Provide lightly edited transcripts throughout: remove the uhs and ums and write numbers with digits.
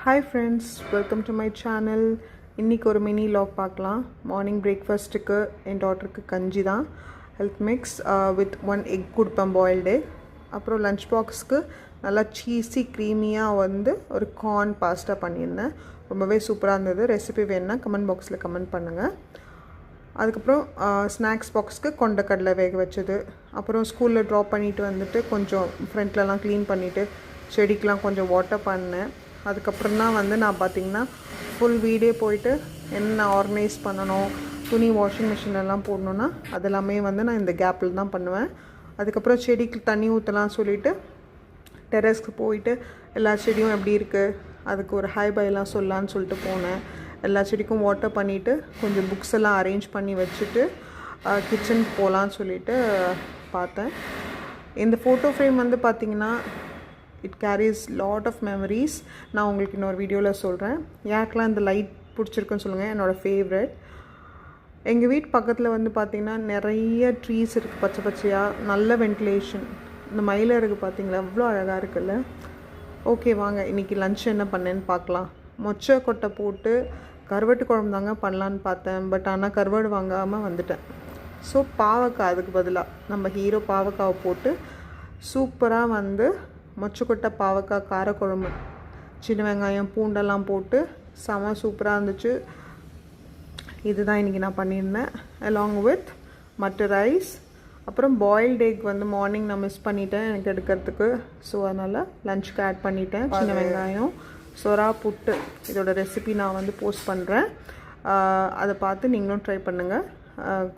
Hi friends, welcome to my channel. இன்னைக்கு ஒரு mini lock பார்க்கலாம். மார்னிங் பிரேக்ஃபாஸ்ட்டுக்கு என் டாட்டருக்கு கஞ்சி தான், ஹெல்த் மிக்ஸ் வித் 1 எக் கொடுப்பேன், பாயில்டு எக். அப்புறம் லஞ்ச் பாக்ஸ்க்கு நல்லா சீஸி க்ரீமியாக வந்து ஒரு கார்ன் பாஸ்தா பண்ணியிருந்தேன். ரொம்பவே சூப்பராக இருந்தது. ரெசிபி வேணுன்னா கமெண்ட் பாக்ஸில் கமெண்ட் பண்ணுங்கள். அதுக்கப்புறம் ஸ்நாக்ஸ் பாக்ஸ்க்கு கொண்டக்கடலை வேக வச்சது. அப்புறம் ஸ்கூலில் ட்ராப் பண்ணிவிட்டு வந்துட்டு கொஞ்சம் ஃப்ரண்ட்லலாம் க்ளீன் பண்ணிவிட்டு செடிக்கெலாம் கொஞ்சம் வாட்டர் பண்ணேன். அதுக்கப்புறம் தான் வந்து நான் பார்த்திங்கன்னா ஃபுல் வீடே போயிட்டு என்ன ஆர்கனைஸ் பண்ணணும், துணி வாஷிங் மிஷின்லாம் போடணுன்னா அதெல்லாமே வந்து நான் இந்த கேப்பில் தான் பண்ணுவேன். அதுக்கப்புறம் செடிக்கு தண்ணி ஊற்றலாம் சொல்லிவிட்டு டெரஸ்க்கு போயிட்டு எல்லா செடியும் எப்படி இருக்குது அதுக்கு ஒரு ஹை பைலாம் சொல்லலான்னு சொல்லிட்டு போனேன். எல்லா செடிக்கும் வாட்டர் பண்ணிவிட்டு கொஞ்சம் புக்ஸ் எல்லாம் அரேஞ்ச் பண்ணி வச்சுட்டு கிச்சனுக்கு போகலான்னு சொல்லிவிட்டு பார்த்தேன். இந்த ஃபோட்டோ ஃப்ரேம் வந்து பார்த்திங்கன்னா it carries lot of memories. நான் உங்களுக்கு இன்னொரு வீடியோவில் சொல்கிறேன். யாருக்கெல்லாம் இந்த லைட் பிடிச்சிருக்குன்னு சொல்லுங்கள். என்னோடய ஃபேவரட். எங்கள் வீட்டு பக்கத்தில் வந்து பார்த்திங்கன்னா நிறைய ட்ரீஸ் இருக்குது, பச்சை பச்சையாக, நல்ல வென்டிலேஷன். இந்த மயில இருக்குது பார்த்திங்களா, எவ்வளோ அழகாக இருக்குல்ல. ஓகே, வாங்க இன்றைக்கி லன்ச் என்ன பண்ணேன்னு பார்க்கலாம். மொச்சை கொட்டை போட்டு கருவாட்டு குழம்பு தாங்க பண்ணலான்னு பார்த்தேன். பட் ஆனால் கருவாடு வாங்காமல் வந்துட்டேன். ஸோ பாவக்காய், அதுக்கு பதிலாக நம்ம ஹீரோ பாவக்காவை போட்டு சூப்பராக வந்து மொச்சக்கொட்டை பாவக்காய் காரக்குழம்பு, சின்ன வெங்காயம் பூண்டெல்லாம் போட்டு செம சூப்பராக இருந்துச்சு. இதுதான் இன்றைக்கி நான் பண்ணியிருந்தேன். Along with matar rice. அப்புறம் பாயில்டு எக் வந்து மார்னிங் நான் மிஸ் பண்ணிட்டேன் எனக்கு எடுக்கிறதுக்கு. ஸோ அதனால் லஞ்சுக்கு ஆட் பண்ணிட்டேன். சின்ன வெங்காயம் சொரா புட்டு, இதோட ரெசிபி நான் வந்து போஸ்ட் பண்ணுறேன். அதை பார்த்து நீங்களும் ட்ரை பண்ணுங்கள்.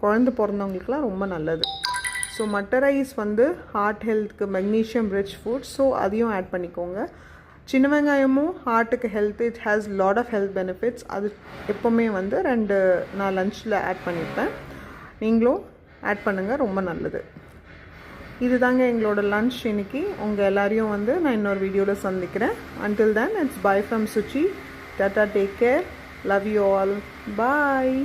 குழந்தை பிறந்தவங்களுக்குலாம் ரொம்ப நல்லது. ஸோ மட்டர் ரைஸ் வந்து ஹார்ட் ஹெல்த்துக்கு மெக்னீஷியம் ரிச் ஃபுட். ஸோ அதையும் ஆட் பண்ணிக்கோங்க. சின்ன வெங்காயமும் ஹார்ட்டுக்கு health, it has lot of health benefits. அது எப்போவுமே வந்து 2 நான் லஞ்சில் ஆட் பண்ணியிருப்பேன். நீங்களும் ஆட் பண்ணுங்கள், ரொம்ப நல்லது. இதுதாங்க எங்களோட லன்ச் இன்னைக்கு. உங்கள் எல்லாரையும் வந்து நான் இன்னொரு வீடியோவில் சந்திக்கிறேன். Until then, it's bye from Suchi. Tata, take care. Love you all. Bye.